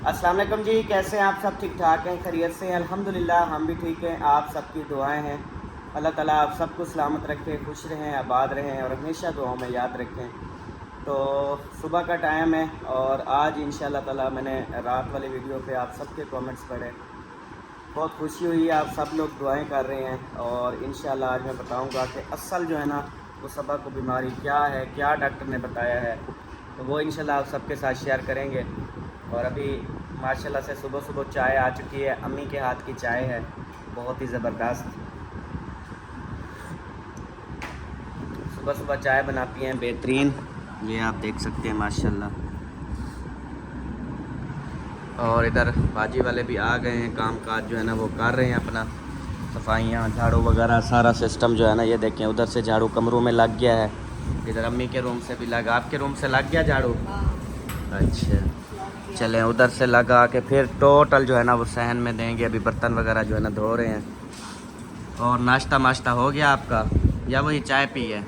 अस्सलाम वालेकुम जी, कैसे हैं आप सब? ठीक ठाक हैं, खैरियत से हैं? अल्हम्दुलिल्लाह हम भी ठीक हैं। आप सबकी दुआएं हैं। अल्लाह ताला आप सबको सलामत रखे, खुश रहें, आबाद रहें और हमेशा दुआओं में याद रखें। तो सुबह का टाइम है और आज इंशाल्लाह ताला मैंने रात वाली वीडियो पे आप सबके कमेंट्स पढ़े, बहुत खुशी हुई। आप सब लोग दुआएं कर रहे हैं और इंशाल्लाह आज मैं बताऊंगा कि असल जो है ना वो सबा को बीमारी क्या है, क्या डॉक्टर ने बताया है, तो वो इंशाल्लाह आप सबके साथ शेयर करेंगे। और अभी माशाल्लाह से सुबह सुबह चाय आ चुकी है, अम्मी के हाथ की चाय है, बहुत ही ज़बरदस्त। सुबह सुबह चाय बनाती हैं बेहतरीन, ये आप देख सकते हैं माशाल्लाह। और इधर बाजी वाले भी आ गए हैं, काम काज जो है ना वो कर रहे हैं अपना, सफाइयाँ झाड़ू वगैरह सारा सिस्टम जो है ना, ये देखें उधर से झाड़ू कमरों में लग गया है, इधर अम्मी के रूम से भी लगा। आपके रूम से लग गया झाड़ू? अच्छा, चलें उधर से लगा के फिर टोटल जो है ना वो सहन में देंगे। अभी बर्तन वगैरह जो है ना धो रहे हैं। और नाश्ता माश्ता हो गया आपका या वही चाय पी है?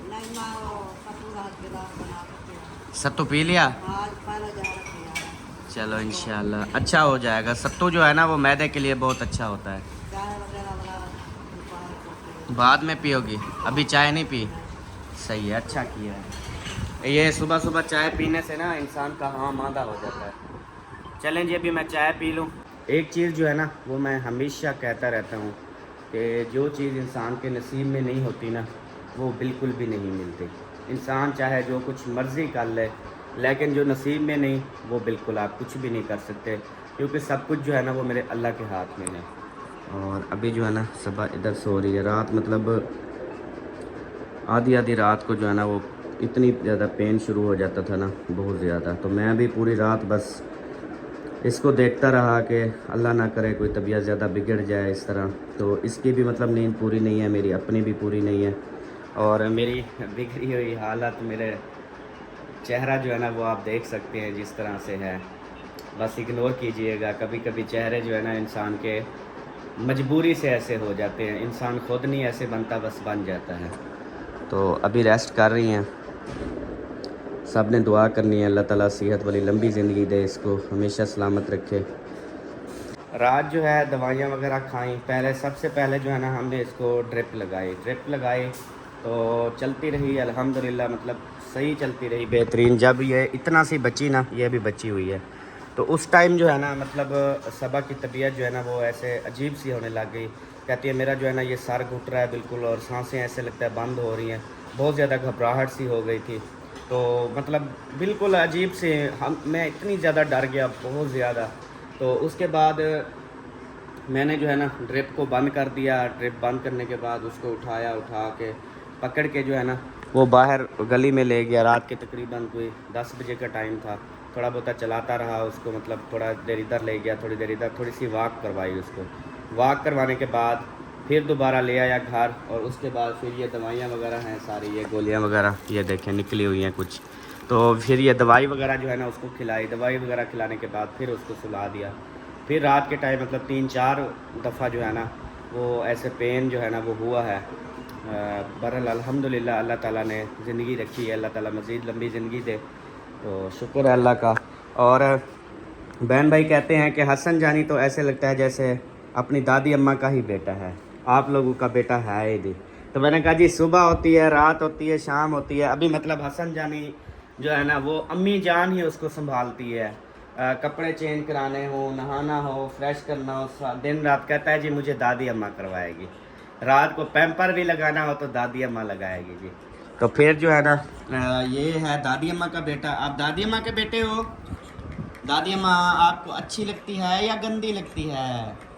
सत्तू पी लिया? चलो इंशाल्लाह अच्छा हो जाएगा। सत्तू जो है ना वो मैदे के लिए बहुत अच्छा होता है। बाद में पियोगी, अभी चाय नहीं पी? सही है, अच्छा किया है। ये सुबह सुबह चाय पीने से ना इंसान का हाँ मादा हो जाता है। चलें जी, अभी मैं चाय पी लूँ। एक चीज़ जो है ना वो मैं हमेशा कहता रहता हूँ कि जो चीज़ इंसान के नसीब में नहीं होती ना वो बिल्कुल भी नहीं मिलती। इंसान चाहे जो कुछ मर्ज़ी कर ले, लेकिन जो नसीब में नहीं वो बिल्कुल आप कुछ भी नहीं कर सकते, क्योंकि सब कुछ जो है ना वो मेरे अल्लाह के हाथ में है। और अभी जो है ना सुबह इधर सो रही है। रात मतलब आधी आधी रात को जो है ना वो इतनी ज़्यादा पेन शुरू हो जाता था ना, बहुत ज़्यादा। तो मैं भी पूरी रात बस इसको देखता रहा कि अल्लाह ना करे कोई तबीयत ज़्यादा बिगड़ जाए इस तरह। तो इसकी भी मतलब नींद पूरी नहीं है, मेरी अपनी भी पूरी नहीं है। और मेरी बिगड़ी हुई हालत, मेरे चेहरा जो है ना वो आप देख सकते हैं जिस तरह से है, बस इग्नोर कीजिएगा। कभी कभी चेहरे जो है ना इंसान के मजबूरी से ऐसे हो जाते हैं, इंसान खुद नहीं ऐसे बनता, बस बन जाता है। तो अभी रेस्ट कर रही हैं, सब ने दुआ करनी है अल्लाह ताला सेहत वाली लंबी ज़िंदगी दे, इसको हमेशा सलामत रखे। रात जो है दवाइयाँ वगैरह खाई, पहले सबसे पहले जो है ना हमने इसको ड्रिप लगाई तो चलती रही अल्हम्दुलिल्लाह, मतलब सही चलती रही बेहतरीन। जब ये इतना सी बची ना, ये भी बची हुई है, तो उस टाइम जो है ना मतलब सबा की तबीयत जो है ना वो ऐसे अजीब सी होने लग गई। कहती है मेरा जो है ना ये सर घुट रहा है बिल्कुल, और सांसें ऐसे लगता है बंद हो रही हैं, बहुत ज़्यादा घबराहट सी हो गई थी। तो मतलब बिल्कुल अजीब से मैं इतनी ज़्यादा डर गया, बहुत ज़्यादा। तो उसके बाद मैंने जो है ना ड्रिप को बंद कर दिया। ड्रिप बंद करने के बाद उसको उठा के पकड़ के जो है ना वो बाहर गली में ले गया। रात के तकरीबन कोई 10 बजे का टाइम था। थोड़ा बहुत चलाता रहा उसको, मतलब थोड़ा देर इधर ले गया, थोड़ी देर इधर, थोड़ी सी वॉक करवाई उसको। वॉक करवाने के बाद फिर दोबारा ले आया घर, और उसके बाद फिर ये दवाइयाँ वगैरह हैं सारी, ये गोलियाँ वगैरह ये देखें निकली हुई हैं कुछ। तो फिर ये दवाई वगैरह जो है ना उसको खिलाई। दवाई वगैरह खिलाने के बाद फिर उसको सुला दिया। फिर रात के टाइम मतलब 3-4 दफ़ा जो है ना वो ऐसे पेन जो है ना वो हुआ है। बहरहाल अल्हम्दुलिल्लाह अल्लाह ताला ने ज़िंदगी रखी है, अल्लाह ताला मज़ीद लंबी ज़िंदगी दे, तो शुक्र है अल्लाह का। और बहन भाई कहते हैं कि हसन जानी तो ऐसे लगता है जैसे अपनी दादी अम्मा का ही बेटा है, आप लोगों का बेटा है ही नहीं। तो मैंने कहा जी सुबह होती है, रात होती है, शाम होती है, अभी मतलब हसन जानी जो है ना वो अम्मी जान ही उसको संभालती है। कपड़े चेंज कराने हो, नहाना हो, फ्रेश करना हो, दिन रात कहता है जी मुझे दादी अम्मा करवाएगी। रात को पैम्पर भी लगाना हो तो दादी अम्मा लगाएगी जी। तो फिर जो है ना ये है दादी अम्मा का बेटा। आप दादी अम्मा के बेटे हो? दादी अम्मा आपको अच्छी लगती है या गंदी लगती है?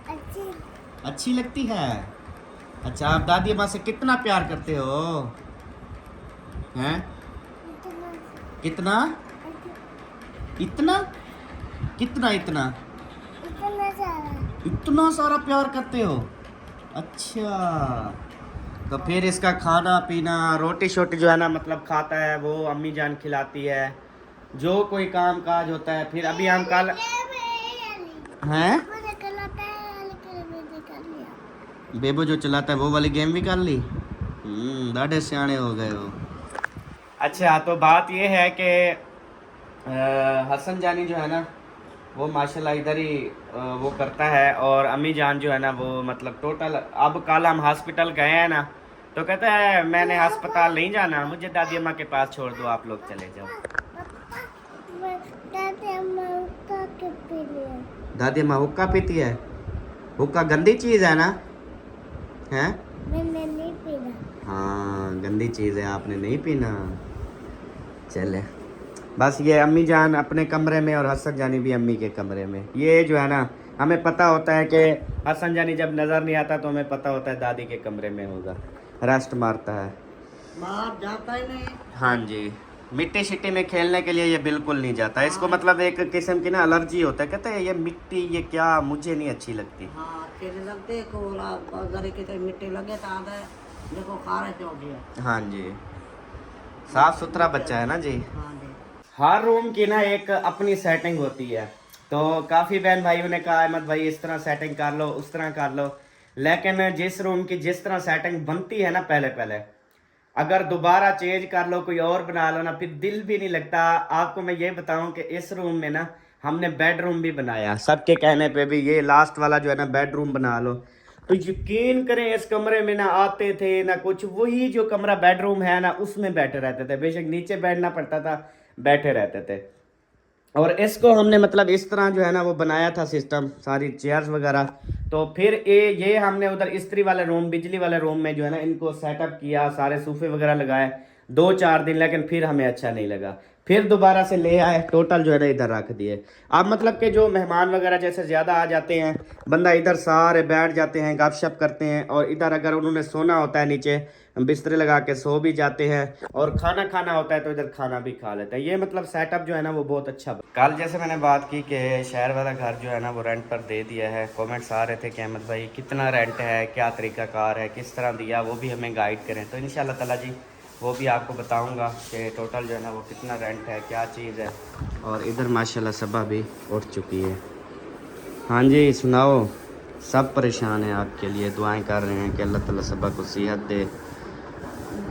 अच्छी। अच्छी लगती है। अच्छा, आप दादी अम्मा से कितना प्यार करते हो? हैं? कितना? इतना? कितना इतना? इतना सारा प्यार करते हो? अच्छा, तो फिर इसका खाना पीना, रोटी शोटी जो है ना मतलब खाता है वो अम्मी जान खिलाती है। जो कोई काम काज होता है, फिर अभी हम कल हैं बेबो जो चलाता है वो वाली गेम भी कर ली। बड़े सियाने हो गए हो। अच्छा, तो बात ये है कि हसन जानी जो है ना वो माशाल्लाह इधर ही वो करता है। और अम्मी जान जो है ना वो मतलब टोटल, अब कल हम हॉस्पिटल गए हैं ना, तो कहता है मैंने अस्पताल नहीं जाना, मुझे दादी अम्मा के पास छोड़ दो, आप लोग चले जाओ। दादी अम्मा हुक्का पीती है? हुक्का गंदी चीज़ है ना? हैं? मैंने नहीं पीना। हाँ गंदी चीज़ है, आपने नहीं पीना। चले, बस ये अम्मी जान अपने कमरे में और हसन जानी भी अम्मी के कमरे में। ये जो है ना, हमें पता होता है कि हसन जानी जब नज़र नहीं आता तो हमें पता होता है दादी के कमरे में होगा, रेस्ट मारता है, बाहर जाता ही नहीं। हाँ जी, मिट्टी शिट्टी में खेलने के लिए ये बिल्कुल नहीं जाता। इसको मतलब एक किस्म की ना एलर्जी होता है, कहते हैं ये मिट्टी ये क्या, मुझे नहीं अच्छी लगती। हाँ, लगते को मिट्टी लगे देखो हाँ जी, साफ सुथरा बच्चा है ना जी। हाँ जी। हर रूम की ना एक अपनी सेटिंग होती है, तो काफ़ी बहन भाइयों ने कहा अहमद भाई इस तरह सेटिंग कर लो, उस तरह कर लो, लेकिन जिस रूम की जिस तरह सेटिंग बनती है ना पहले पहले, अगर दोबारा चेंज कर लो, कोई और बना लो ना, फिर दिल भी नहीं लगता। आपको मैं ये बताऊं कि इस रूम में ना हमने बेडरूम भी बनाया, सबके कहने पे भी ये लास्ट वाला जो है ना बेडरूम बना लो, तो यकीन करें इस कमरे में ना आते थे ना कुछ, वही जो कमरा बेडरूम है ना उसमें बैठे रहते थे, बेशक नीचे बैठना पड़ता था, बैठे रहते थे। और इसको हमने मतलब इस तरह जो है ना वो बनाया था सिस्टम, सारी चेयर्स वगैरह। तो फिर ये हमने उधर इस्त्री वाले रूम, बिजली वाले रूम में जो है ना इनको सेटअप किया, सारे सोफे वगैरह लगाए 2-4 दिन, लेकिन फिर हमें अच्छा नहीं लगा, फिर दोबारा से ले आए, टोटल जो है ना इधर रख दिए। अब मतलब कि जो मेहमान वगैरह जैसे ज़्यादा आ जाते हैं, बंदा इधर सारे बैठ जाते हैं, गपशप करते हैं, और इधर अगर उन्होंने सोना होता है नीचे बिस्तरे लगा के सो भी जाते हैं, और खाना खाना होता है तो इधर खाना भी खा लेते हैं। ये मतलब सेटअप जो है ना वो बहुत अच्छा। कल जैसे मैंने बात की कि शहर वाला घर जो है ना वो रेंट पर दे दिया है, कमेंट्स आ रहे थे कि अहमद भाई कितना रेंट है, क्या तरीक़ाकार है, किस तरह दिया, वो भी हमें गाइड करें, तो इंशाल्लाह ताला जी वो भी आपको बताऊंगा कि टोटल जो है ना वो कितना रेंट है, क्या चीज़ है। और इधर माशाल्लाह सबा भी उठ चुकी है। हाँ जी सुनाओ, सब परेशान हैं आपके लिए, दुआएं कर रहे हैं कि अल्लाह ताला सबा को सेहत दे,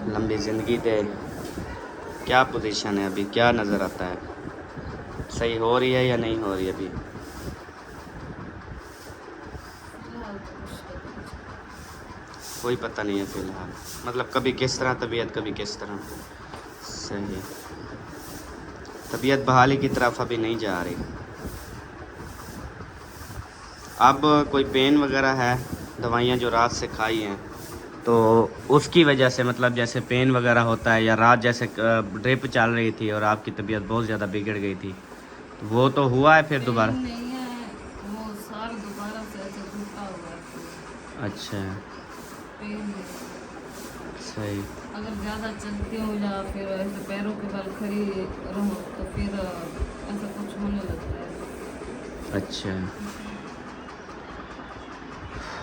लंबी ज़िंदगी दे। क्या पोजीशन है अभी, क्या नज़र आता है, सही हो रही है या नहीं हो रही अभी? कोई पता नहीं है फ़िलहाल, मतलब कभी किस तरह तबीयत, कभी किस तरह। सही, तबीयत बहाली की तरफ अभी नहीं जा रही। अब कोई पेन वगैरह है, दवाइयाँ जो रात से खाई हैं तो उसकी वजह से, मतलब जैसे पेन वगैरह होता है, या रात जैसे ड्रिप चल रही थी और आपकी तबीयत बहुत ज़्यादा बिगड़ गई थी, तो वो तो हुआ है फिर दोबारा? नहीं है, वो सार दोबारा से ऐसे टूटा हुआ है। अच्छा सही। अगर ज़्यादा चलती हो या फिर ऐसे पैरों के बल खड़ी रहो तो फिर ऐसा कुछ होने लगता है। अच्छा,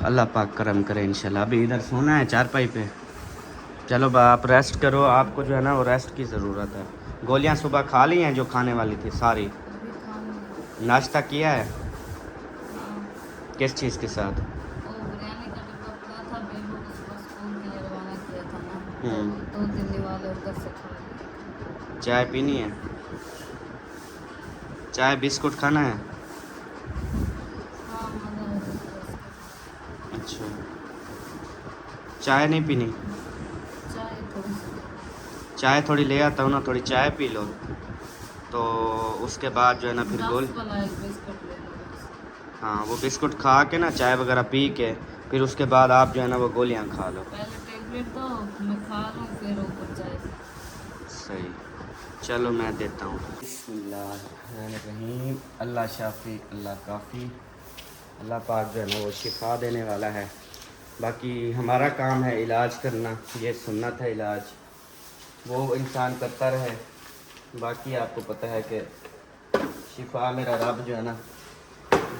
अल्लाह पाक करम करे इंशाल्लाह। अभी इधर सोना है चारपाई पे, चलो आप रेस्ट करो, आपको जो है ना वो रेस्ट की ज़रूरत है। गोलियां सुबह खा ली हैं जो खाने वाली थी सारी? नाश्ता किया है? किस चीज़ के साथ? चाय पीनी है? चाय बिस्कुट खाना है? अच्छा, चाय नहीं पीनी? चाय थोड़ी ले आता हूँ ना, थोड़ी चाय पी लो, तो उसके बाद जो है ना फिर गोल, हाँ वो बिस्कुट खा के ना, चाय वगैरह पी के, फिर उसके बाद आप जो है ना वो गोलियाँ खा लो। पहले टेबलेट दो, मैं खा लूँ फिर ऊपर चाय। सही, चलो मैं देता हूँ। बिस्मिल्लाहिर्रहमानिर्रहीम, अल्लाह शाफी अल्लाह काफ़ी, अल्लाह पाक जो है ना वो शिफा देने वाला है। बाकी हमारा काम है इलाज करना, ये सुन्नत है इलाज, वो इंसान करता रहे, बाकी आपको पता है कि शिफा मेरा रब जो है ना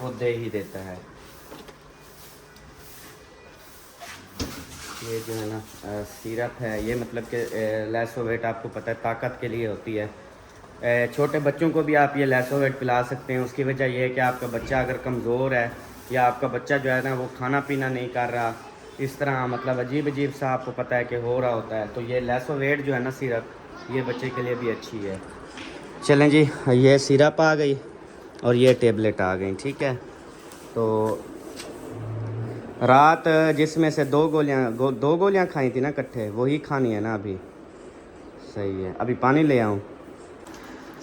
वो दे ही देता है। ये जो है ना सिरप है, ये मतलब कि लैसोवेट आपको पता है ताकत के लिए होती है। छोटे बच्चों को भी आप ये लैसोवेट पिला सकते हैं। उसकी वजह यह है कि आपका बच्चा अगर कमज़ोर है, या आपका बच्चा जो है ना वो खाना पीना नहीं कर रहा, इस तरह मतलब अजीब अजीब सा आपको पता है कि हो रहा होता है, तो ये लैसोवेट जो है ना सिरप, ये बच्चे के लिए भी अच्छी है। चलें जी, ये सिरप आ गई, और ये टेबलेट आ गई, ठीक है। तो रात जिसमें से दो गोलियां खाई थी ना इकट्ठे, वही खानी है ना अभी। सही है, अभी पानी ले आऊँ।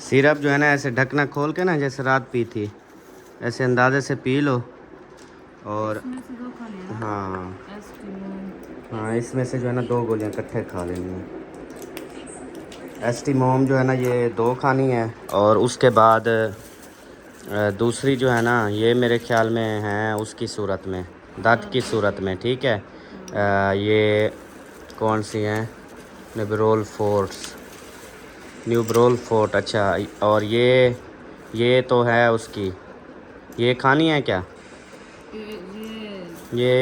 सिरप जो है ना ऐसे ढकना खोल के ना, जैसे रात पी थी ऐसे अंदाजे से पी लो। और हाँ हाँ, इसमें से जो है ना 2 गोलियां इकट्ठे खा लेनी है। एस्टीमोम जो है ना ये 2 खानी है। और उसके बाद दूसरी जो है ना ये मेरे ख्याल में है उसकी सूरत में, दर्द की सूरत में, ठीक है। ये कौन सी हैं, न्यूब्रोल फोर्ट, अच्छा। और ये तो है उसकी, ये खानी है क्या? ये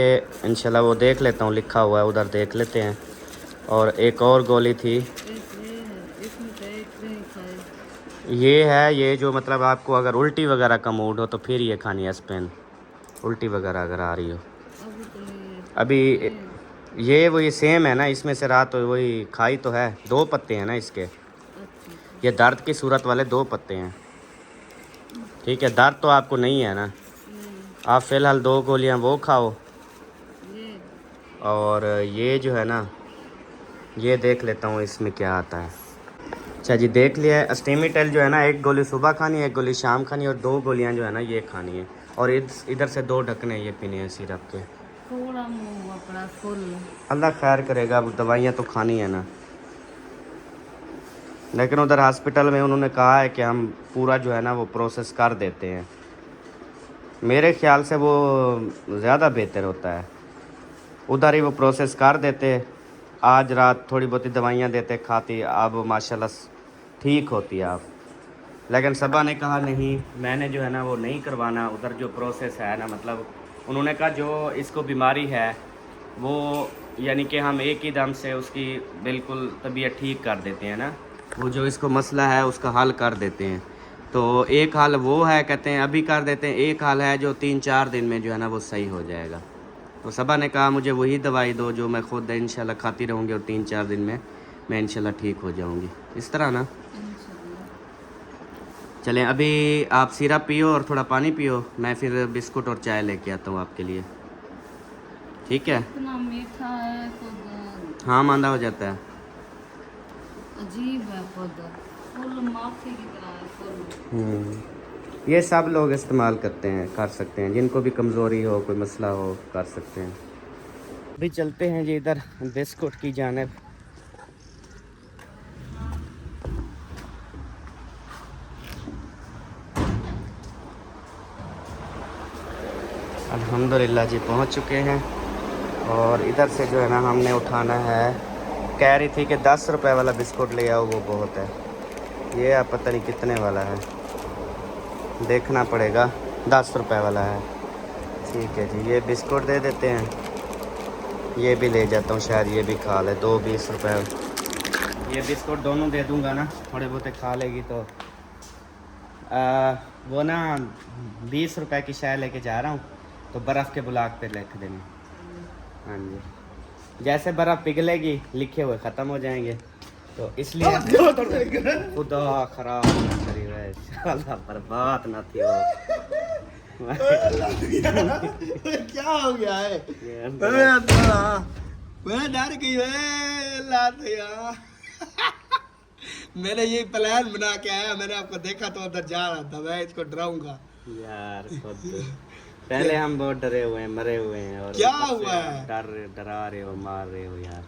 इंशाल्लाह वो देख लेता हूँ, लिखा हुआ है उधर, देख लेते हैं। और एक और गोली थी, ये है, ये जो मतलब आपको अगर उल्टी वगैरह का मूड हो तो फिर ये खानी है एस्पेन, उल्टी वगैरह अगर आ रही हो। अभी ये वही सेम है ना, इसमें से रात वही खाई तो है, 2 पत्ते हैं ना इसके। ये दर्द की सूरत वाले 2 पत्ते हैं, ठीक है। दर्द तो आपको नहीं है ना, आप फ़िलहाल 2 गोलियां वो खाओ। और ये जो है ना, ये देख लेता हूँ इसमें क्या आता है। अच्छा जी, देख लिया है। अस्टेमिटेल जो है ना 1 गोली सुबह खानी है, 1 गोली शाम खानी है, और 2 गोलियां जो है ना ये खानी है। और इधर से 2 ढकने ये पीने हैं सिरप के। थोड़ा मुँह अपना फुल, अल्लाह खैर करेगा। अब दवाइयाँ तो खानी है ना, लेकिन उधर हॉस्पिटल में उन्होंने कहा है कि हम पूरा जो है ना वो प्रोसेस कर देते हैं। मेरे ख्याल से वो ज़्यादा बेहतर होता है, उधर ही वो प्रोसेस कर देते। आज रात थोड़ी बहुत दवाइयाँ देते, खाती, अब माशाल्लाह ठीक होती है आप। लेकिन सबा ने कहा नहीं, मैंने जो है ना वो नहीं करवाना। उधर जो प्रोसेस है ना, मतलब उन्होंने कहा जो इसको बीमारी है वो यानी कि हम एक ही दम से उसकी बिल्कुल तबीयत ठीक कर देते हैं ना, वो जो इसको मसला है उसका हल कर देते हैं। तो एक हाल वो है, कहते हैं अभी कर देते हैं, एक हाल है जो 3-4 दिन में जो है ना वो सही हो जाएगा। तो सबा ने कहा मुझे वही दवाई दो जो मैं खुद इंशाल्लाह खाती रहूँगी और 3-4 दिन में मैं इंशाल्लाह ठीक हो जाऊँगी, इस तरह ना। चलें, अभी आप सिरप पियो और थोड़ा पानी पियो, मैं फिर बिस्कुट और चाय लेके आता हूँ आपके लिए, ठीक है। इतना मीठा है तो हाँ मांदा हो जाता है, अजीब है खुद, फुल माथे की तरह है। ये सब लोग इस्तेमाल करते हैं, कर सकते हैं, जिनको भी कमज़ोरी हो, कोई मसला हो, कर सकते हैं। अभी चलते हैं जी इधर बिस्कुट की जानिब। अल्हम्दुलिल्लाह जी पहुंच चुके हैं। और इधर से जो है ना हमने उठाना है, कह रही थी कि 10 रुपए वाला बिस्कुट ले आओ, वो बहुत है। ये आप पता नहीं कितने वाला है, देखना पड़ेगा। 10 रुपए वाला है, ठीक है जी। ये बिस्कुट दे देते हैं, ये भी ले जाता हूँ, शायद ये भी खा ले। 2 20 रुपए, ये बिस्कुट दोनों दे दूँगा ना, थोड़े बहुत खा लेगी तो। वो ना 20 रुपए की शाय लेके जा रहा हूँ, तो बर्फ़ के ब्लॉक पे लिख देना। हाँ जी, जैसे बर्फ़ पिघलेगी लिखे हुए ख़त्म हो जाएंगे, तो इसलिए खुदा ख़राब ना करी वैसे, बर्बाद ना थी वो। क्या हो गया है? मैं डर गई है। मैंने ये प्लान बना के आया, मैंने आपको देखा तो उधर जा रहा था, मैं इसको डराऊंगा यार खुद। पहले हम बहुत डरे हुए हैं, मरे हुए हैं, और क्या हुआ है? डरा रहे हो, मार रहे हो यार।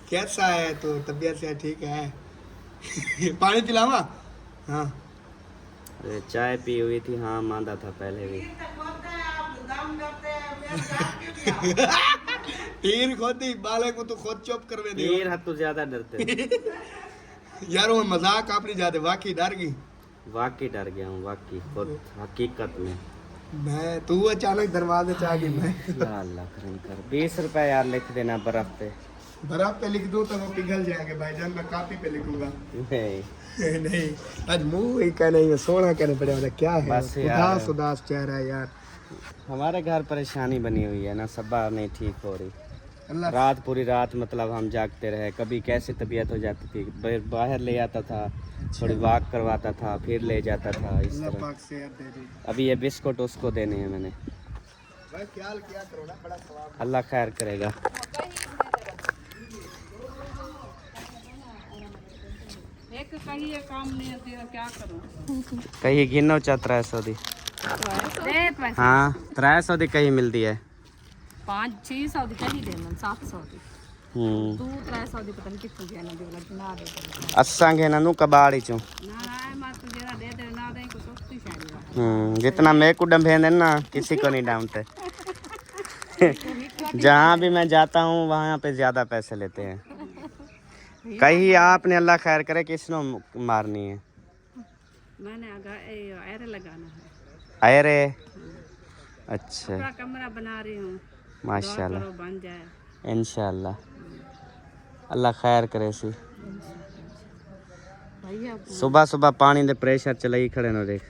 कैसा है तो तबीयत से ठीक है? पानी पिलावा? हाँ, चाय पी हुई थी, हाँ मांदा था पहले भी। तीर खोदी बाले को तो खुद चुप करवे दे। तीर हाथ तो ज्यादा डरते यार वो मजाक आपने ज्यादा, वाकई डर गई। वाकई डर गया हूँ, वाकई खुद हकीकत में। मैं तू अचानक दरवाजे से आ गई। मैं अल्लाह करम कर। 20 रुपए यार लिख देना बर्फ पे। बर्फ पे लिख दूं तो वो पिघल जाएंगे भाईजान, मैं कापी पे लिखूंगा। नहीं नहीं, आज मुंह ही का नहीं, सोना कहने पड़ेगा। क्या है, बस यार, उदास उदास चेहरा है यार। हमारे घर परेशानी बनी हुई है ना, सबा नहीं ठीक हो रही। अल्लाह रात पूरी रात मतलब हम जागते रहे, कभी कैसे तबीयत हो जाती थी, बाहर ले आता था, थोड़ी वॉक करवाता था, फिर ले जाता था इस अल्लाह तरह। पाक सेहत दे दी। अभी ये बिस्कुट उसको देने हैं मैंने। भाई ख्याल किया करो ना, बड़ा सवाब। अल्लाह खैर करेगा। एक कहीं ये काम नहीं होती है, क्या करूं? कहीं गिनो चा 300 दी। हाँ 300 दी कहीं मिलती है। 500-600 दी कहीं देना, 700 दी। तू 300 दी पता नहीं कितने गया ना देवला ना दे। असांखे ना नू कबाड़ी चो। ना मैं तो जेरा दे दे ना दे को सस्ती शायद। जितना मैं को डंभेंदे ना किसी को नहीं डांटते। जहाँ भी मैं जाता हूँ वहाँ पे ज्यादा पैसे लेते हैं। कहीं आपने अल्लाह खैर करे किसनो मारनी है? मैंने अरे लगाना है। अरे अच्छा पूरा कमरा बना रही हूँ, माशाल्लाह, करो बन जाए इंशाल्लाह अल्लाह खैर करे सी। भैया। सुबह सुबह पानी दे प्रेशर चले ही खड़े न देख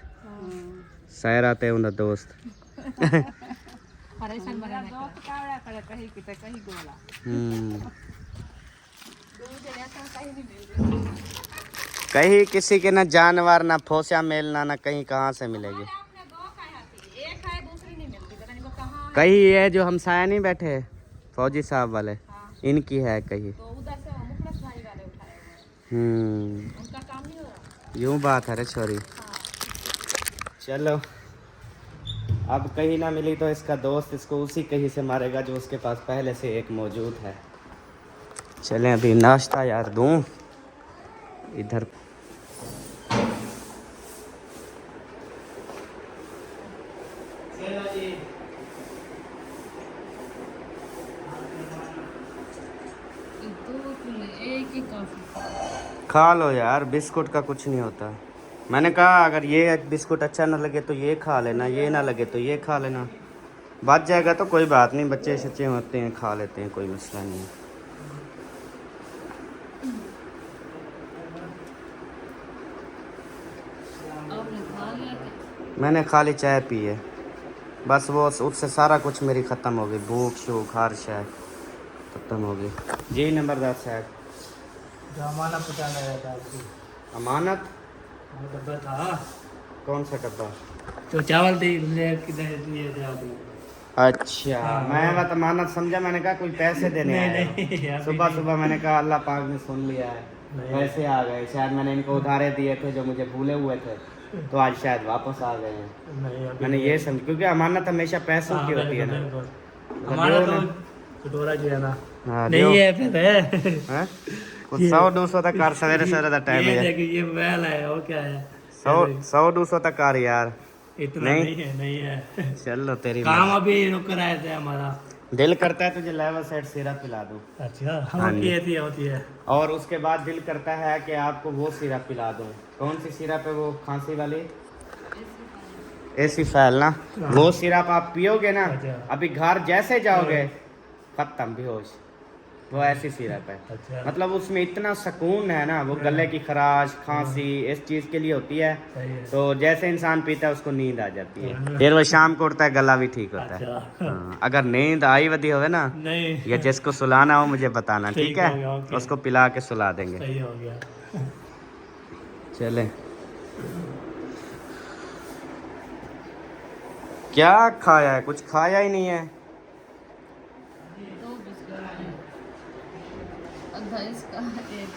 सैर आते उनका दोस्त। परेशान बना दोस्त कावड़ा करे कहीं किते कहीं गोला। कहीं किसी के ना जानवर ना फोसिया मेलना ना कहीं कहाँ से मिलेगी। एक है दूसरी नहीं मिलती, पता नहीं वो कहाँ है। कहीं ये जो हम साया नहीं बैठे फौजी साहब वाले इनकी है कहीं। तो उधर से वो मुखलस भाई वाले उठाए हुए हैं। उनका काम नहीं हो रहा। यूं बात है रे छोरी। चलो अब कहीं ना मिली तो इसका दोस्त इसको उसी कहीं से मारेगा जो उसके पास पहले से एक मौजूद है। चलें अभी नाश्ता यार दूं इधर। एक ही काफी। खा लो यार, बिस्कुट का कुछ नहीं होता। मैंने कहा अगर ये बिस्कुट अच्छा ना लगे तो ये खा लेना, ये ना लगे तो ये खा लेना, बच जाएगा तो कोई बात नहीं, बच्चे सच्चे होते हैं खा लेते हैं, कोई मसला नहीं है। आपने खा लिया क्या? मैंने खाली चाय पी है बस, वो उससे सारा कुछ मेरी ख़त्म हो गई, भूख शूख हर शायद ख़त्म हो गई। जी नंबरदार साहब, जो अमानत पहुँचाना रहता है आपकी। अमानत वो डब्बा था, कौन सा डब्बा? तो चावल दे किधर दिए थे आपने? अच्छा मैं बात अमानत समझा, मैंने कहा कोई पैसे देने आए हो। सुबह सुबह मैंने कहा अल्लाह पाक ने सुन लिया है, पैसे आ गए शायद, मैंने इनको उधारे दिए थे जो मुझे भूले हुए थे, तो आज शायद वापस आ गए हैं। मैंने ये समझ, क्योंकि अमानत हमेशा पैसों की होती है ना। हमारा तो कटोरा जो है ना हाँ, नहीं है फिर है। हैं? कुछ 100-200 तक कर, सवेरे सवेरे का टाइम ये है। देखिए ये बैल है और क्या है? 100-200 तक कर यार, इतना नहीं है। चलो तेरी काम अभी रुक रहे थे हमारा। दिल करता है तुझे लेवल सेट सिरप पिला दूं। अच्छा हाँ हाँ जी। ये होती है। और उसके बाद दिल करता है कि आपको वो सिरप पिला दूं। कौन सी सिरप है वो, खांसी वाली? एसी फैल ना, वो सिरप आप पियोगे ना, अच्छा। अभी घर जैसे जाओगे खत्म बेहोश, वो ऐसी सिरप है। अच्छा मतलब उसमें इतना सुकून है ना, वो गले की खराश खांसी इस चीज़ के लिए होती है, सही है। तो जैसे इंसान पीता है उसको नींद आ जाती है, फिर वो शाम को उठता है गला भी ठीक होता है। अच्छा हाँ, अगर नींद आई वधी होवे ना, नहीं या जिसको सुलाना हो मुझे बताना, ठीक ठीक हो गया, है, ओके। उसको पिला के सुला देंगे। सही हो गया। चले क्या खाया है? कुछ खाया ही नहीं है। दो बिस्कुट हैं, आधा इसका एक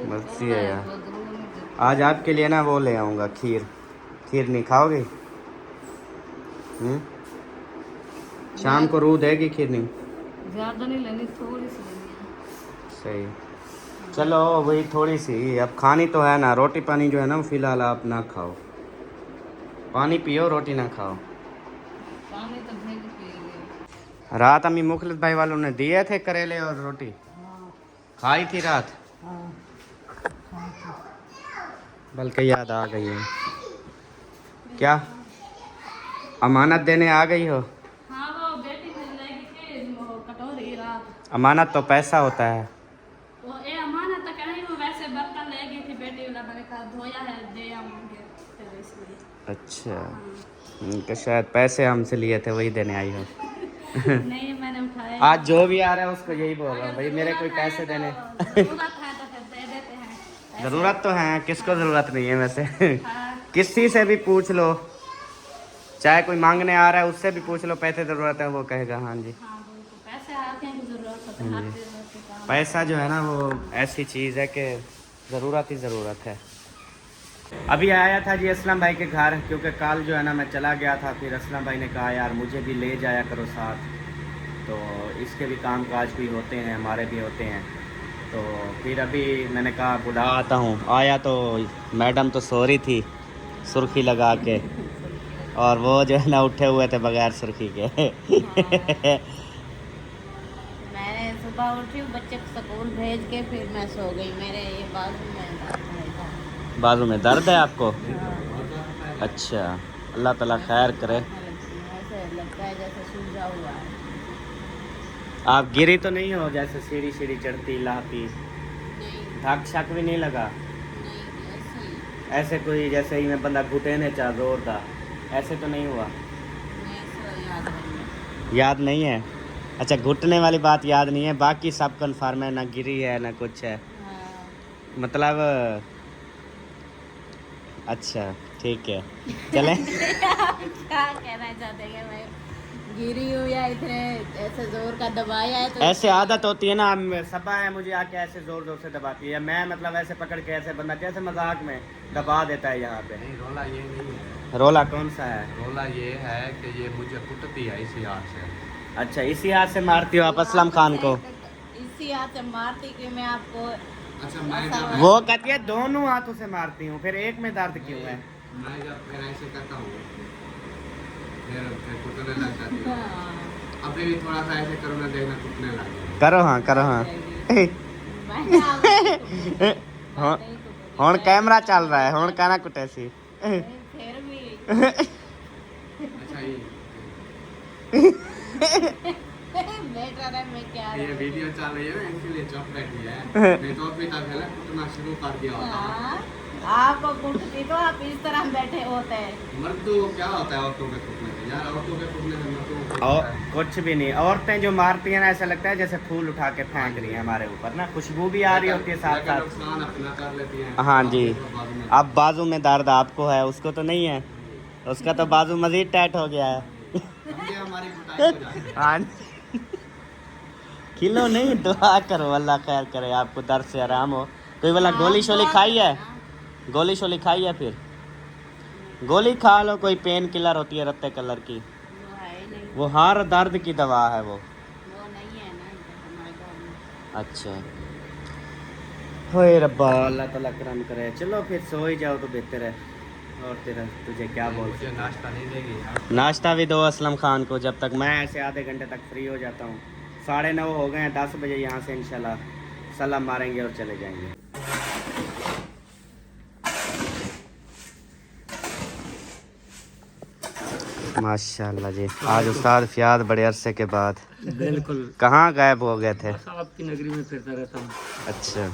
बस ये है यार। आज आपके लिए ना वो ले आऊँगा खीर। खीर नहीं खाओगे? शाम को रूह देगी खीर? नहीं ज्यादा नहीं लेनी, थोड़ी सी लेनी है। सही, चलो वही थोड़ी सी, अब खानी तो है ना। रोटी पानी जो है ना फिलहाल आप ना खाओ, पानी पियो, रोटी ना खाओ। पानी तो ढेर पिएंगे। रात अम्मी मुखलिस भाई वालों ने दिए थे करेले और रोटी, हाँ खाई थी रात, हाँ बल्कि याद आ गई है। क्या अमानत देने आ गई हो? हाँ, वो बेटी मुझे लेगी थी वो कटोरी रात। अमानत तो पैसा होता है। वो ए अमानत तो कहीं वो वैसे बर्तन ले गई थी बेटी वाला, मैंने कहा धोया है दे आऊंगे, फिर इसलिए। अच्छा, उनके शायद पैसे हमसे लिए थे वही देने आई हो। नहीं मैंने उठाया आज जो भी आ रहा है उसको यही बोल रहा हूँ भाई, मेरे कोई पैसे देने। जरूरत है तो फिर दे देते हैं। ज़रूरत तो है, किसको ज़रूरत नहीं है वैसे। हाँ, किसी से भी पूछ लो, चाहे कोई मांगने आ रहा है उससे भी पूछ लो पैसे ज़रूरत है, वो कहेगा हाँ जी। हाँ, बिल्कुल। पैसे आते हैं कि जरूरत होता है, हर जरूरत के काम। पैसा जो है ना वो ऐसी चीज़ है कि ज़रूरत ही ज़रूरत है। अभी आया था जी असलम भाई के घर, क्योंकि कल जो है ना मैं चला गया था, फिर असलम भाई ने कहा यार मुझे भी ले जाया करो साथ, तो इसके भी काम काज भी होते हैं, हमारे भी होते हैं। तो फिर अभी मैंने कहा बुला आता हूँ। आया तो मैडम तो सो रही थी सुर्खी लगा के, और वो जो है ना उठे हुए थे बगैर सुर्खी के। मैंने सुबह उठी, बच्चे को स्कूल भेज के फिर मैं सो गई। मेरे ये बाजू में दर्द है। बाजू में दर्द है आपको? अच्छा, अल्लाह ताला खैर करे। ऐसे लगता है जैसे सूजा हुआ है। आप गिरी तो नहीं हो जैसे सीढ़ी सीढ़ी चढ़ती लाती? नहीं धक शक भी नहीं लगा? नहीं, ऐसे ही ऐसे कोई जैसे ही मैं बंदा घुटे ने चाह जोर था, ऐसे तो नहीं हुआ? मैं ऐसा याद नहीं। याद नहीं है? अच्छा, घुटने वाली बात याद नहीं है, बाकी सब कन्फर्म है, ना गिरी है ना कुछ है हाँ। मतलब। अच्छा ठीक है, चलें। क्या कहना चाहते हैं? मैं गिरी हूँ या इतने ऐसे जोर का दबाया है तो ऐसे आदत होती है ना, सबा है मुझे आके ऐसे जोर जोर से दबाती है, मैं मतलब ऐसे पकड़ के ऐसे बंदा जैसे मजाक में दबा देता है यहाँ पे। नहीं, रोला ये नहीं है। रोला कौन सा है? रोला ये है कि ये मुझे कुटती है इसी हाथ से। अच्छा, इसी हाथ से मारती हो आप असलम खान को? इसी हाथ से मारती कि मैं आपको अच्छा, मैं जब वो कहती है दोनों हाथों से मारती हूँ, फिर एक में दर्द क्यों है? मैं जब फिर ऐसे करता हूँ फिर कुटने लग जाती है। हाँ। अभी भी थोड़ा सा ऐसे करो ना, देखना कुटने लग जाएगा। करो हाँ, करो हाँ। हाँ, ਹੁਣ कैमरा चल रहा है, ਹੁਣ कहना कुटे सी। फिर भी अच्छा, ये बेटर है। मैं क्या ये वीडियो चल रही है ना, इसीलिए चुप बैठी है, नहीं तो अभी तक है ना कुटना शुरू कर दिया होता। हाँ, आपको कुटती तो आप इस तरह बैठे होते हैं। मर्दों को क्या होता है औरतों के कुटने से? यार औरतों के कुटने से मर्दों को क्या और होता है? कुछ भी नहीं, औरतें जो मारती हैं ना ऐसा लगता है जैसे फूल उठा के फेंक रही हैं हमारे ऊपर ना, खुशबू भी आ रही होती है साथ लेकिन साथ। नुकसान अपना कर लेती हैं। हाँ जी। बाद में अब बाजू में दर्द आपको है, उसको तो नहीं है, उसका तो बाजू मजीद टाइट हो गया है। समझे, हमारी कुटाई हो जाती है। हाँ, किलो नहीं, दुआ करो अल्लाह खैर करे, आपको दर्द से आराम हो। कोई वाला गोली शोली खाई है? गोली शोली खाई है? फिर गोली खा लो, कोई पेन किलर होती है रत्ते कलर की, वो है ही नहीं, वो हर दर्द की दवा है वो। वो नहीं है ना इधर हमारे घर में। अच्छा, होए रब्बा अल्लाह ताला करम करे। चलो फिर सो ही जाओ तो बेहतर है, और तेरा तुझे क्या बोल। मुझे नाश्ता नहीं देगी यार। नाश्ता भी दो असलम खान को, जब तक मैं ऐसे आधे घंटे तक फ्री हो जाता हूँ। 9:30 हो गए हैं, 10 बजे यहाँ से इंशाल्लाह सलाम मारेंगे और चले जाएंगे। माशाल्लाह जी, आज उस्ताद फ़ियाद बड़े अरसे के बाद। बिल्कुल। कहाँ गायब हो गए थे? बस आपकी नगरी में फिरता रहता हूँ। अच्छा,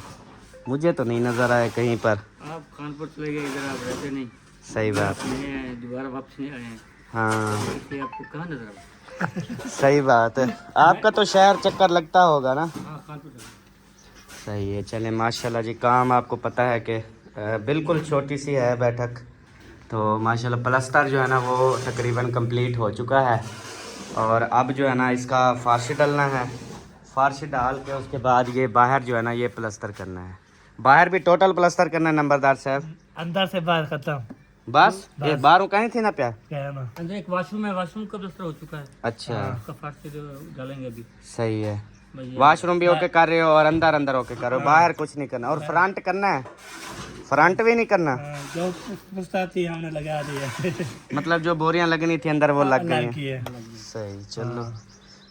मुझे तो नहीं नज़र आए कहीं पर। आप कानपुर चले गए, इधर आप रहते नहीं। सही बात। नहीं आए, दोबारा वापस नहीं आए हैं, हाँ इसलिए आपको कहाँ नजर आया? सही बात है, आपका तो शहर चक्कर लगता होगा ना? हाँ, कानपुर चले। सही है, चले माशाल्लाह जी। काम आपको पता है कि बिल्कुल छोटी सी है बैठक, तो माशाल्लाह प्लस्तर जो है ना वो तकरीबन कंप्लीट हो चुका है, और अब जो है ना इसका फार्श डालना है। फार्श डाल के उसके बाद ये बाहर जो है ना ये प्लस्तर करना है। बाहर भी टोटल प्लस्तर करना है नंबरदार साहब? अंदर से बाहर खत्म। बस ये बाहरों कहीं थी ना प्या? क्या है ना, अंदर एक वॉशरूम है, वॉशरूम का प्लास्टर हो चुका है। अच्छा उसका फर्श से डालेंगे अभी। सही है, भाई ये- वॉशरूम भी होके कर रहे हो और अंदर अंदर होके कर रहे हो, बाहर कुछ नहीं करना। और फ्रंट करना है? फ्रंट भी नहीं करना? जो पुस्ता थी हमने लगा दी है। मतलब जो बोरियां लगनी थी अंदर वो लग गई हैं। सही, चलो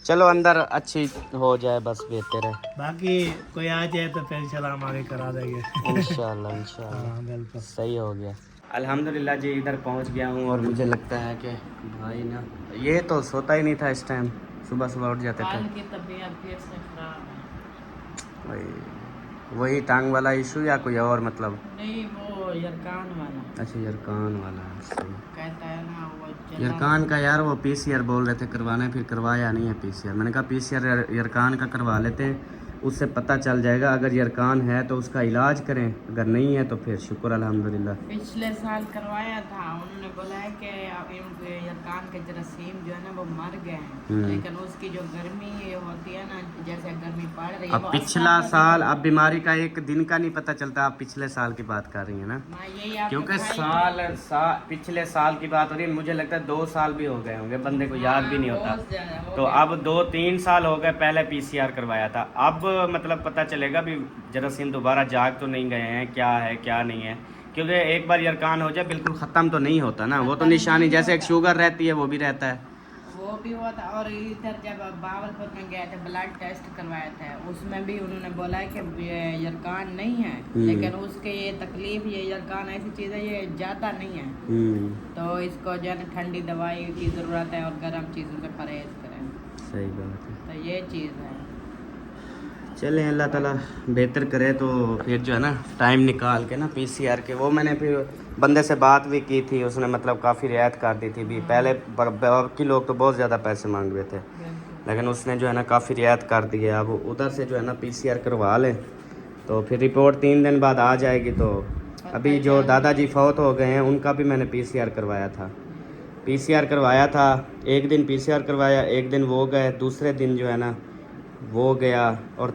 चलो अंदर अच्छी हो जाए बस, बेहतर है। बाकी कोई आ जाए तो फिर सलाम आगे करा देंगे। इंशाल्लाह इंशाल्लाह बिल्कुल। सही हो गया। अल्हम्दुलिल्लाह जी, इधर पहुंच गया हूं, और मुझे लगता है कि भाई ना ये तो सोता ही नहीं था इस टाइम, सुबह सुबह उठ जाते थे। की तबीयत फिर से खराब है। भाई वही टांग वाला इशू या कोई और मतलब? नहीं वो यरकान वाला अच्छा यरकान वाला, सही। कहता है ना वो यरकान का यार वो पीसीआर बोल रहे थे करवाना है, फिर करवाया नहीं है पीसीआर। मैंने कहा पीसीआर यरकान का करवा लेते हैं, उससे पता चल जाएगा। अगर यरकान है तो उसका इलाज करें, अगर नहीं है तो फिर शुक्र अल्हम्दुलिल्लाह। पिछले साल करवाया था, उन्होंने बोला है कि यरकान के जरासीम जो है ना वो मर गए हैं, लेकिन उसकी जो गर्मी होती है ना, जैसे गर्मी पड़ रही है अब पिछला साल, अब बीमारी का एक दिन का नहीं पता चलता। आप पिछले साल की बात कर रही हैं ना, क्योंकि पिछले साल की बात हो रही है। मुझे लगता है 2 साल भी हो गए होंगे, बंदे को याद भी नहीं होता। तो अब 2-3 साल हो गए पहले पीसीआर करवाया था। अब मतलब पता चलेगा भी जरासीम दोबारा जाग तो नहीं गए हैं, क्या है क्या नहीं है। क्योंकि एक बार यरकान हो जाए बिल्कुल ख़त्म तो नहीं होता ना, वो तो निशानी जैसे एक शुगर रहती है वो भी रहता है। वो भी हुआ था। और इधर जब बावलपुर में गए थे ब्लड टेस्ट करवाया था, उसमें भी उन्होंने बोला है कि ये यरकान नहीं है, लेकिन उसके ये तकलीफ, ये यरकान ऐसी चीज़ है ये ज़्यादा नहीं है, तो इसको जो है ना ठंडी दवाई की ज़रूरत है और गर्म चीज़ों से परहेज करें। सही बात है। तो ये चीज़ है। चलें अल्लाह ताला बेहतर करे। तो फिर जो है ना टाइम निकाल के ना पीसीआर के, वो मैंने फिर बंदे से बात भी की थी, उसने मतलब काफ़ी रियायत कर दी थी भी। पहले बाकी लोग तो बहुत ज़्यादा पैसे मांग रहे थे, लेकिन उसने जो है ना काफ़ी रियायत कर दी है। अब उधर से जो है ना पीसीआर करवा लें तो फिर रिपोर्ट 3 दिन बाद आ जाएगी। तो अभी जो दादाजी फौत हो गए हैं उनका भी मैंने पीसीआर करवाया था। पीसीआर करवाया था, एक दिन पीसीआर करवाया, एक दिन वो गए, दूसरे दिन जो है ना वो गया, और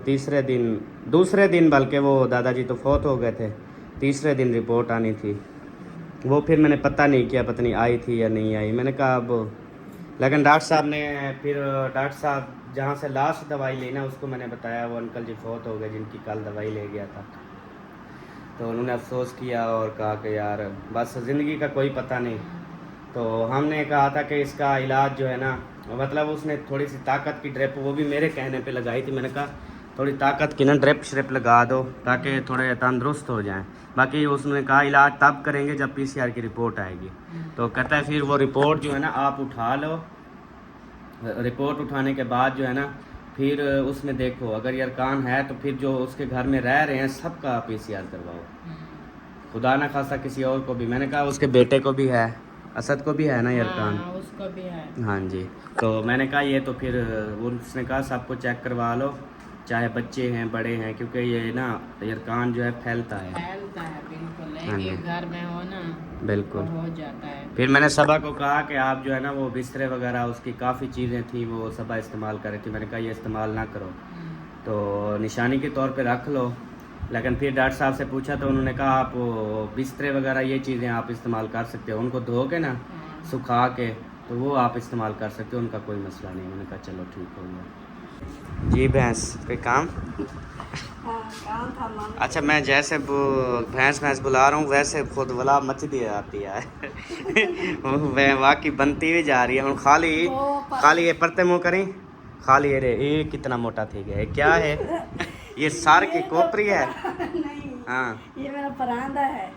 दूसरे दिन बल्कि वो दादाजी तो फौत हो गए थे, तीसरे दिन रिपोर्ट आनी थी। वो फिर मैंने पता नहीं किया, पता नहीं आई थी या नहीं आई। मैंने कहा अब, लेकिन डॉक्टर साहब ने फिर, डॉक्टर साहब जहाँ से लास्ट दवाई ली ना उसको मैंने बताया वो अंकल जी फौत हो गए जिनकी कल दवाई ले गया था। तो उन्होंने अफसोस किया और कहा कि यार बस ज़िंदगी का कोई पता नहीं। तो हमने कहा था कि इसका इलाज जो है ना, मतलब उसने थोड़ी सी ताकत की ड्रिप, वो भी मेरे कहने पे लगाई थी। मैंने कहा थोड़ी ताकत की ना ड्रिप श्रिप लगा दो ताकि थोड़े तंदुरुस्त हो जाएं। बाकी उसने कहा इलाज तब करेंगे जब पीसीआर की रिपोर्ट आएगी। तो कहता है फिर वो रिपोर्ट जो है ना आप उठा लो, रिपोर्ट उठाने के बाद जो है ना फिर उसमें देखो अगर यरकान है तो फिर जो उसके घर में रह रहे हैं सबका पीसीआर करवाओ, खुदा ना खासा किसी और को भी। मैंने कहा उसके बेटे को भी है, असद को भी है ना यरकान, उसको भी है। हाँ जी। तो मैंने कहा ये तो फिर उसने कहा सबको चेक करवा लो, चाहे बच्चे हैं बड़े हैं, क्योंकि ये ना यरकान जो है फैलता है बिल्कुल, हाँ जी। घर में हो ना बिल्कुल हो जाता है। फिर मैंने सबा को कहा कि आप जो है ना वो बिस्तरे वगैरह उसकी काफ़ी चीज़ें थी वो सबा इस्तेमाल कर रही थी। मैंने कहा ये इस्तेमाल ना करो, तो निशानी के तौर पे रख लो। लेकिन फिर डॉक्टर साहब से पूछा तो उन्होंने कहा आप बिस्तरे वगैरह ये चीज़ें आप इस्तेमाल कर सकते हो, उनको धो के ना सुखा के तो वो आप इस्तेमाल कर सकते हो, उनका कोई मसला नहीं। मैंने कहा चलो ठीक हो गया। जी भैंस कोई काम? अच्छा मैं जैसे भैंस बुला रहा हूँ वैसे खुद वाला मच दिया आती है वह वाकई बनती भी जा रही है। हम खाली ये परते मुँह करें, खाली ये कितना मोटा थी गया, क्या है ये सार की कोपरी है? नहीं, हाँ ये मेरा परांदा है।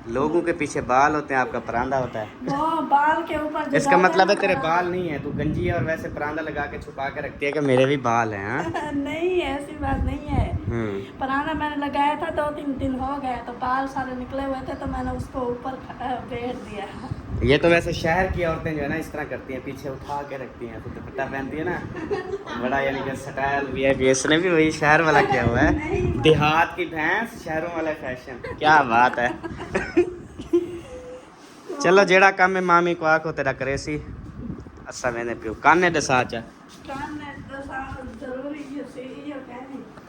लोगों के पीछे बाल होते हैं, आपका परांदा होता है। वो बाल के ऊपर जो इसका मतलब है ना तेरे बाल नहीं है, तू गंजी है और वैसे परांदा लगा के छुपा के रखती है कि मेरे भी बाल हैं। हाँ नहीं ऐसी बात नहीं है। परांदा मैंने लगाया था 2-3 दिन हो गए तो बाल सारे निकले हुए थे तो मैंने उसको ऊपर बैठ दिया। ये तो वैसे शहर की औरतें जो है ना इस तरह करती हैं, पीछे उठा के रखती हैं, तो दुपट्टा पहनती है ना बड़ा, यानी कि स्टाइल भी है। इसने भी वही शहर वाला किया हुआ है, देहात की भैंस शहरों वाला फैशन। क्या बात है चलो जेड़ा काम है मामी को आखो तेरा करे सी असा मैंने पियो काने दसा चा।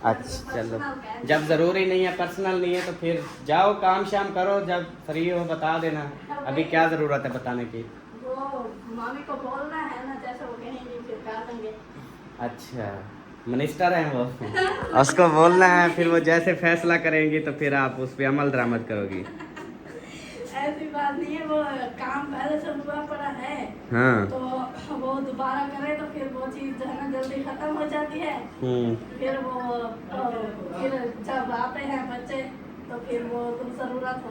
अच्छा चलो जब ज़रूरी नहीं है, पर्सनल नहीं है तो फिर जाओ काम शाम करो, जब फ्री हो बता देना। अभी क्या ज़रूरत है बताने की? वो मामी को बोलना है ना, जैसे वो कहेंगे फिर कर देंगे। अच्छा मिनिस्टर हैं वो उसको बोलना है, फिर वो जैसे फैसला करेंगी तो फिर आप उस पर अमल दरामद करोगी। ऐसी बात नहीं है, वो काम पहले से हुआ पड़ा है। हाँ तो वो दोबारा करे तो फिर वो चीज़ जो है ना जल्दी खत्म हो जाती है। फिर वो फिर जब आते हैं बच्चे तो फिर वो ज़रूरत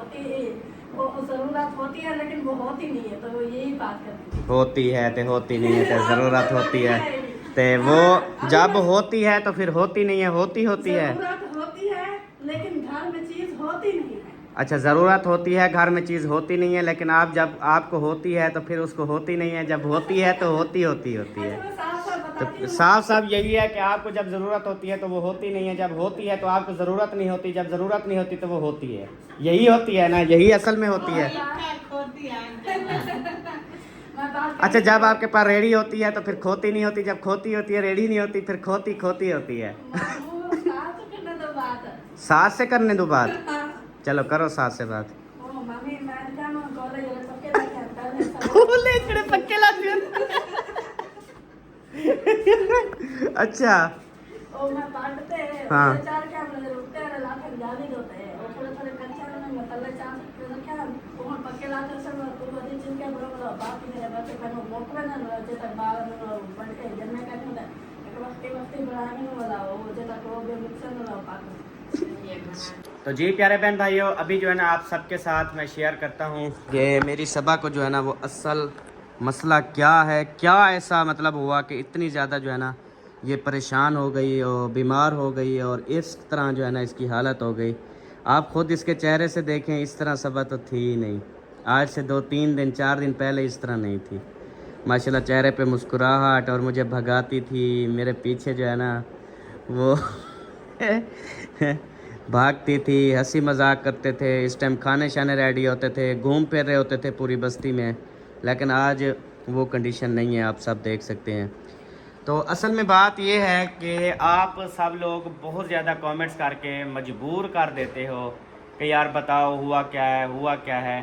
होती है लेकिन वो होती नहीं है, तो वो यही बात करती है। होती है तो होती नहीं है, तो ज़रूरत होती है तो वो जब होती है तो फिर होती नहीं है, होती है ज़रूरत होती है अच्छा, ज़रूरत होती है, घर में चीज़ होती नहीं है, लेकिन आप जब आपको होती है तो फिर उसको होती नहीं है, जब होती है तो होती है। मैं साफ साफ बताती तो हूँ। साफ साफ यही है कि आपको जब ज़रूरत होती है तो वो होती नहीं है, जब होती है तो आपको ज़रूरत नहीं होती, जब ज़रूरत नहीं होती तो वो होती है। यही होती है ना, यही असल में होती है। मैं बात अच्छा, जब आपके पास रेडी होती है तो फिर खोती नहीं होती, जब खोती होती है रेडी नहीं होती, फिर खोती खोती होती है। मामू, साफ करने दो बात। सास से करने दो बात। चलो करो सास से बात। ओ मम्मी मैं जानो कॉलेज में पक्के रखे अंदर है सब। पक्के लाती अच्छा, ओ मैं पढ़ते हैं। हाँ। चार क्या मतलब रुकते हैं लाकर जाने होते हैं और थोड़े थोड़े कच्चा में मतलब चार से क्या वो पक्के लाकर सब तो बड़ी चीज के बरोबर बाकी मेरे बच्चे का मोकला ना जे तक बाल में बढ़ के जन्म का होता है वक्त बढ़ाने वाला वो जे तक वो भी नुकसान वाला पाक। तो जी प्यारे बहन भाइयों, अभी जो है ना आप सबके साथ मैं शेयर करता हूँ कि मेरी सबा को जो है ना वो असल मसला क्या है, क्या ऐसा मतलब हुआ कि इतनी ज़्यादा जो है ना ये परेशान हो गई और बीमार हो गई और इस तरह जो है ना इसकी हालत हो गई। आप ख़ुद इसके चेहरे से देखें, इस तरह सबा तो थी ही नहीं। आज से 2-3 दिन 4 दिन पहले इस तरह नहीं थी। माशाल्लाह चेहरे पे मुस्कुराहट, और मुझे भगाती थी, मेरे पीछे जो है ना वो भागती थी, हंसी मजाक करते थे, इस टाइम खाने शाने रेडी होते थे, घूम फिर रहे होते थे पूरी बस्ती में। लेकिन आज वो कंडीशन नहीं है, आप सब देख सकते हैं। तो असल में बात ये है कि आप सब लोग बहुत ज़्यादा कमेंट्स करके मजबूर कर देते हो कि यार बताओ हुआ क्या है, हुआ क्या है।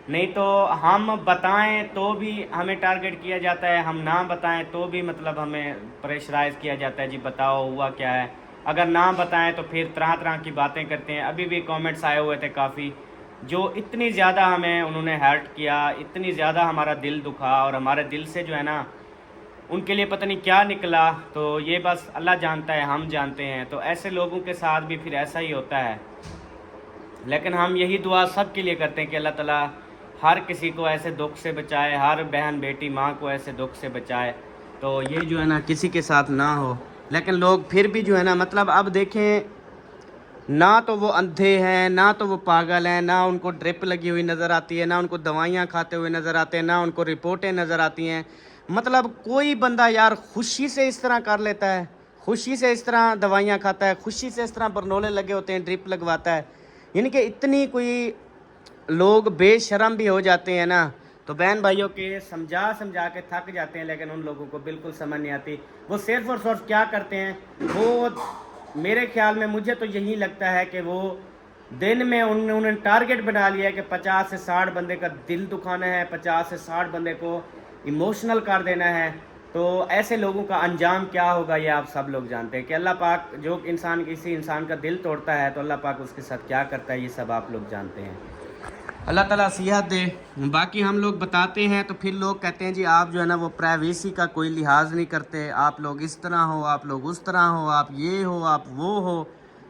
नहीं तो हम बताएं तो भी हमें टारगेट किया जाता है, हम ना बताएं तो भी मतलब हमें प्रेशराइज़ किया जाता है, जी बताओ हुआ क्या है। अगर ना बताएं तो फिर तरह तरह की बातें करते हैं। अभी भी कमेंट्स आए हुए थे काफ़ी, जो इतनी ज़्यादा हमें उन्होंने हर्ट किया, इतनी ज़्यादा हमारा दिल दुखा, और हमारे दिल से जो है ना उनके लिए पता नहीं क्या निकला। तो ये बस अल्लाह जानता है, हम जानते हैं। तो ऐसे लोगों के साथ भी फिर ऐसा ही होता है। लेकिन हम यही दुआ सब के लिए करते हैं कि अल्लाह ताला हर किसी को ऐसे दुख से बचाए, हर बहन बेटी माँ को ऐसे दुख से बचाए। तो ये जो है ना किसी के साथ ना हो। लेकिन लोग फिर भी जो है ना मतलब अब देखें, ना तो वो अंधे हैं, ना तो वो पागल हैं, ना उनको ड्रिप लगी हुई नज़र आती है, ना उनको दवाइयाँ खाते हुए नज़र आते हैं, ना उनको रिपोर्टें नज़र आती हैं। मतलब कोई बंदा यार खुशी से इस तरह कर लेता है, खुशी से इस तरह दवाइयाँ खाता है, खुशी से इस तरह बरनोले लगे होते हैं, ड्रिप लगवाता है। यानी कि इतनी कोई लोग बेशरम भी हो जाते हैं ना। तो बहन भाइयों के समझा समझा के थक जाते हैं, लेकिन उन लोगों को बिल्कुल समझ नहीं आती। वो सिर्फ और सिर्फ क्या करते हैं, वो मेरे ख्याल में मुझे तो यही लगता है कि वो दिन में उन्होंने टारगेट बना लिया है कि 50 से 60 बंदे का दिल दुखाना है, 50 से 60 बंदे को इमोशनल कर देना है। तो ऐसे लोगों का अंजाम क्या होगा ये आप सब लोग जानते हैं कि अल्लाह पाक जो इंसान किसी इंसान का दिल तोड़ता है तो अल्लाह पाक उसके साथ क्या करता है, ये सब आप लोग जानते हैं। अल्लाह ताला सेहत दे। बाकी हम लोग बताते हैं तो फिर लोग कहते हैं जी आप जो है ना वो प्राइवेसी का कोई लिहाज नहीं करते, आप लोग इस तरह हो, आप लोग उस तरह हो, आप ये हो, आप वो हो।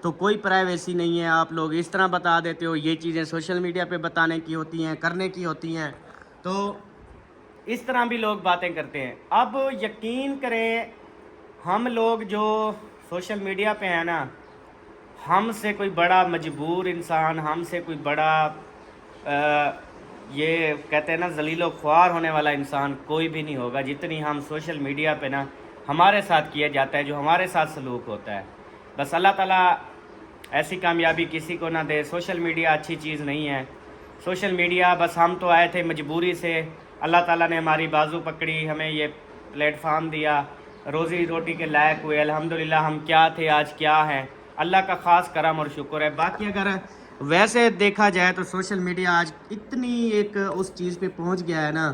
तो कोई प्राइवेसी नहीं है, आप लोग इस तरह बता देते हो। ये चीज़ें सोशल मीडिया पे बताने की होती हैं, करने की होती हैं। तो इस तरह भी लोग बातें करते हैं। अब यकीन करें, हम लोग जो सोशल मीडिया पे हैं ना, हमसे कोई बड़ा मजबूर इंसान, हमसे कोई बड़ा ये कहते हैं ना जलीलो ख्वार होने वाला इंसान कोई भी नहीं होगा। जितनी हम सोशल मीडिया पे ना हमारे साथ किया जाता है, जो हमारे साथ सलूक होता है, बस अल्लाह ताला ऐसी कामयाबी किसी को ना दे। सोशल मीडिया अच्छी चीज़ नहीं है। सोशल मीडिया बस हम तो आए थे मजबूरी से, अल्लाह ताला ने हमारी बाजू पकड़ी, हमें ये प्लेटफार्म दिया, रोज़ी रोटी के लायक हुए। अल्हम्दुलिल्लाह हम क्या थे आज क्या हैं, अल्लाह का ख़ास करम और शुक्र है। बाकी अगर वैसे देखा जाए तो सोशल मीडिया आज इतनी एक उस चीज़ पे पहुंच गया है ना,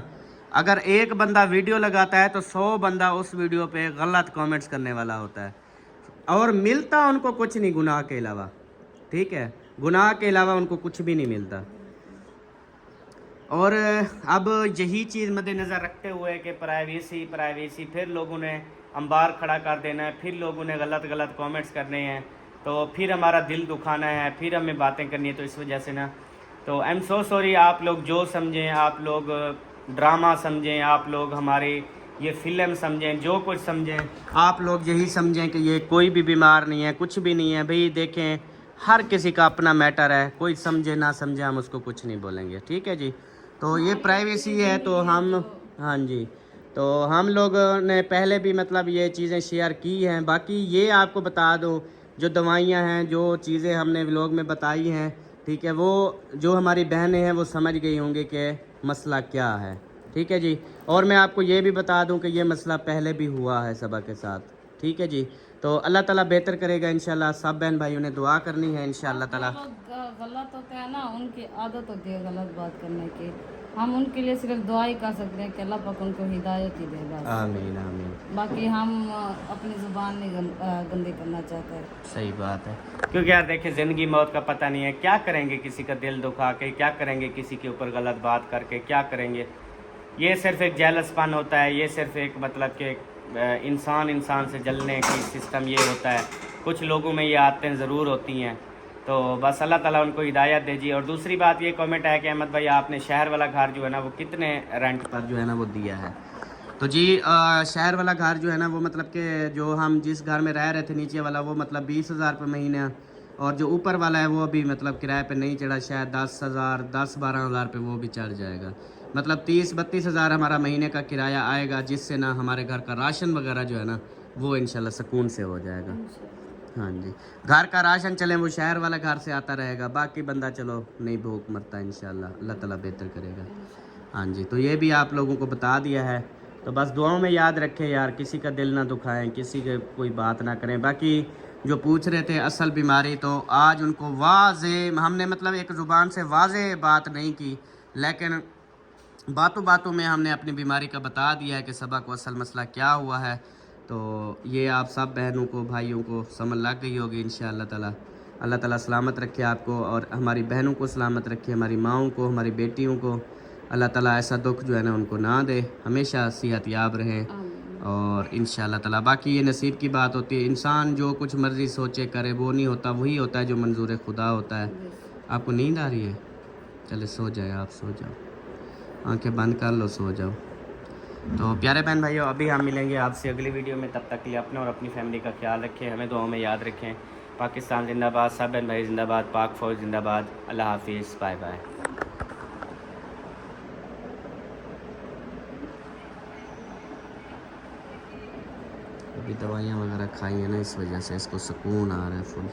अगर एक बंदा वीडियो लगाता है तो 100 बंदा उस वीडियो पे गलत कमेंट्स करने वाला होता है, और मिलता उनको कुछ नहीं गुनाह के अलावा। ठीक है, गुनाह के अलावा उनको कुछ भी नहीं मिलता। और अब यही चीज़ मद्देनज़र रखते हुए कि प्राइवेसी फिर लोगों ने अंबार खड़ा कर देना है, फिर लोगों ने गलत गलत कमेंट्स करने हैं, तो फिर हमारा दिल दुखाना है, फिर हमें बातें करनी है। तो इस वजह से ना, तो आई एम सो सॉरी। आप लोग जो समझें, आप लोग ड्रामा समझें, आप लोग हमारी ये फ़िल्म समझें, जो कुछ समझें, आप लोग यही समझें कि ये कोई भी बीमार नहीं है, कुछ भी नहीं है। भाई देखें, हर किसी का अपना मैटर है, कोई समझे ना समझे हम उसको कुछ नहीं बोलेंगे, ठीक है जी। तो ये प्राइवेसी है, तो हम, हाँ जी, तो हम लोगों ने पहले भी मतलब ये चीज़ें शेयर की हैं। बाकी ये आपको बता दूं, जो दवाइयाँ हैं, जो चीज़ें हमने व्लॉग में बताई हैं, ठीक है, वो जो हमारी बहनें हैं वो समझ गई होंगी कि मसला क्या है, ठीक है जी। और मैं आपको ये भी बता दूं कि ये मसला पहले भी हुआ है सबा के साथ, ठीक है जी। तो अल्लाह ताला बेहतर करेगा इंशाल्लाह। सब बहन भाइयों ने दुआ करनी है इंशाल्लाह ताला। जो लोग गलत होते हैं ना, उनकी आदत होती है गलत बात करने की। हम उनके लिए सिर्फ दुआ ही कर सकते हैं कि अल्लाह पाक उनको हिदायत ही दे बस। आमीन आमीन। बाकी हम अपनी ज़ुबान नहीं गंदी करना चाहते। सही बात है, क्योंकि यार देखिए ज़िंदगी मौत का पता नहीं है, क्या करेंगे किसी का दिल दुखा के, क्या करेंगे किसी के ऊपर गलत बात करके, क्या करेंगे। ये सिर्फ एक जेलसपन होता है, ये सिर्फ एक मतलब कि इंसान से जलने की सिस्टम ये होता है। कुछ लोगों में ये आदतें ज़रूर होती हैं, तो बस अल्लाह ताला उनको हिदायत दीजिए। और दूसरी बात ये कमेंट है कि अहमद भाई आपने शहर वाला घर जो है ना वो कितने रेंट पर जो है ना वो दिया है। तो जी शहर वाला घर जो है ना वो मतलब कि जो हम जिस घर में रह रहे थे नीचे वाला, वो मतलब 20,000 रुपये महीना, और जो ऊपर वाला है वो अभी मतलब किराए पे नहीं चढ़ा, शायद 10,000 10-12,000 रुपये वो भी चढ़ जाएगा। मतलब 30-32 हज़ार हमारा महीने का किराया आएगा, जिससे ना हमारे घर का राशन वगैरह जो है ना वो इंशाल्लाह सुकून से हो जाएगा। हाँ जी, घर का राशन चले वो शहर वाला घर से आता रहेगा, बाकी बंदा चलो नहीं भूख मरता इंशाल्लाह, अल्लाह ताला बेहतर करेगा। हाँ जी, तो ये भी आप लोगों को बता दिया है। तो बस दुआओं में याद रखें यार, किसी का दिल ना दुखाएं, किसी के कोई बात ना करें। बाकी जो पूछ रहे थे असल बीमारी, तो आज उनको वाज़े हमने मतलब एक ज़ुबान से वाज़े बात नहीं की, लेकिन बातों बातों में हमने अपनी बीमारी का बता दिया है कि सबा को असल मसला क्या हुआ है। तो ये आप सब बहनों को भाइयों को समझ लग गई होगी इंशाअल्लाह ताला। अल्लाह ताला सलामत रखे आपको, और हमारी बहनों को सलामत रखे, हमारी माओं को, हमारी बेटियों को अल्लाह ताला ऐसा दुख जो है ना उनको ना दे, हमेशा सेहत याब रहें। और इंशाअल्लाह ताला बाकी ये नसीब की बात होती है, इंसान जो कुछ मर्ज़ी सोचे करे वो नहीं होता, वही होता है जो मंजूर खुदा होता है। आपको नींद आ रही है? चले सो जाए, आप सो जाओ, आंखें बंद कर लो, सो जाओ। तो प्यारे बहन भाइयों, अभी हम मिलेंगे आपसे अगली वीडियो में, तब तक के लिए अपने और अपनी फैमिली का ख्याल रखें, हमें दुआओं में याद रखें। पाकिस्तान जिंदाबाद, सब बहन भाई जिंदाबाद, पाक फ़ौज जिंदाबाद। अल्लाह हाफिज़, बाय बाय। अभी दवाइयाँ वगैरह खाई हैं ना, इस वजह से इसको सुकून आ रहा है फुल।